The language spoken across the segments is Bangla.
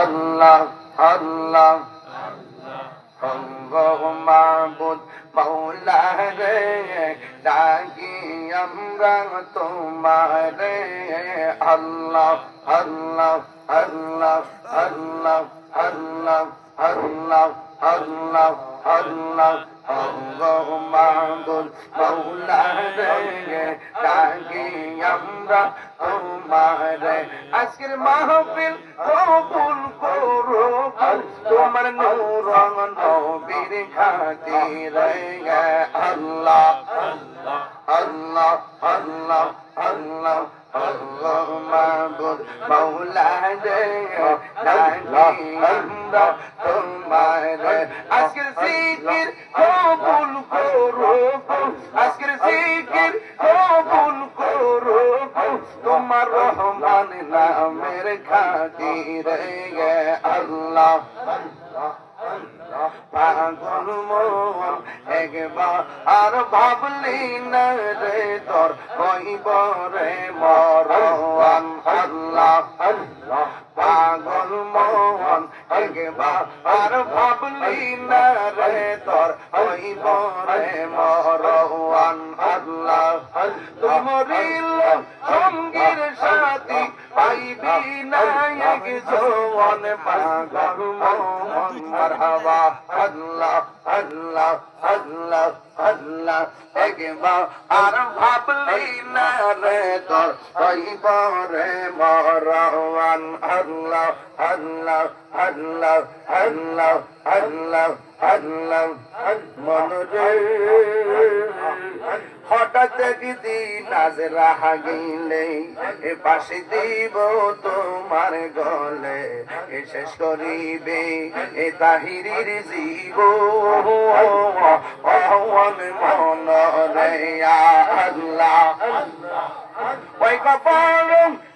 আল্লাহ আল্লাহ আল্লাহ মাবুদ মাওলা রে ডাকি আমরা তোমারে আল্লাহ আল্লাহ আল্লাহ আল্লাহ আল্লাহ আল্লাহ আল্লাহ আল্লাহ আল্লাহ মাবুদ মাওলা রে ডাকি আমরা তোমারে আজকের মাহফিল কবুল করো তোমার নূর নবীর খাতিরে আল্লাহ আল্লাহ আল্লাহ আল্লাহ আল্লাহ মাবুদ মাওলা রে ডাকি আমরা তোমারে আজকের জিকির কবুল করো আজকের জিকির কবুল করো তোমার রহমান নামের খাতিরে আল্লাহ পাগল মন একবার আর ভাবলি না রে তোর কইব রে মরণ আল্লাহ পাগল মন একবার আর ভাবলি না রে তোর কইব রে মরণ আল্লাহ তোমারিল সঙ্গীর সাথী পাইবি না এক জওয়ান পাগল মন মারহাবা আল্লাহ আল্লাহ আল্লাহ আল্লাহ একবার আর ভাবলি না রে তোর কইব রে মরণ আল্লাহ আল্লাহ আল্লাহ আল্লাহ আল্লাহ আল্লাহ মন রে হঠাৎ একদিন আজ রাহা গেলে এ পাশে দিব তোমার গলে এ শেষ করিবে এ তাহিরির জীবন মন রে আল্লাহ ওই কপাল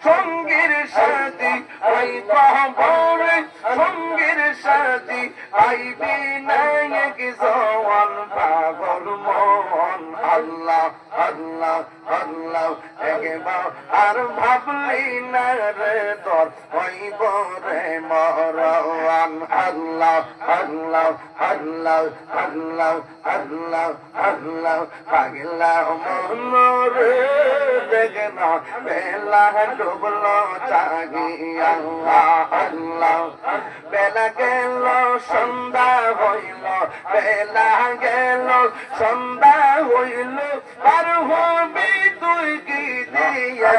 সঙ্গীর সাথী ওই কপাল সঙ্গীর সাথী আইবি নায়ক জওয়ান পাগল মন আল্লাহ আল্লাহ আল্লাহ একবার আর ভাবলি না রে তোর হইব রে মরণ আল্লাহ আল্লাহ আল্লাহ আল্লাহ আল্লাহ আল্লাহ পাগলা মন রে দেখে না বেলা ডুবলো চাগিয়া আল্লাহ বেলা গেল সন্ধ্যা হইল বেলা গেল সন্ধ্যা হইল আর হবি তুই কি দিয়া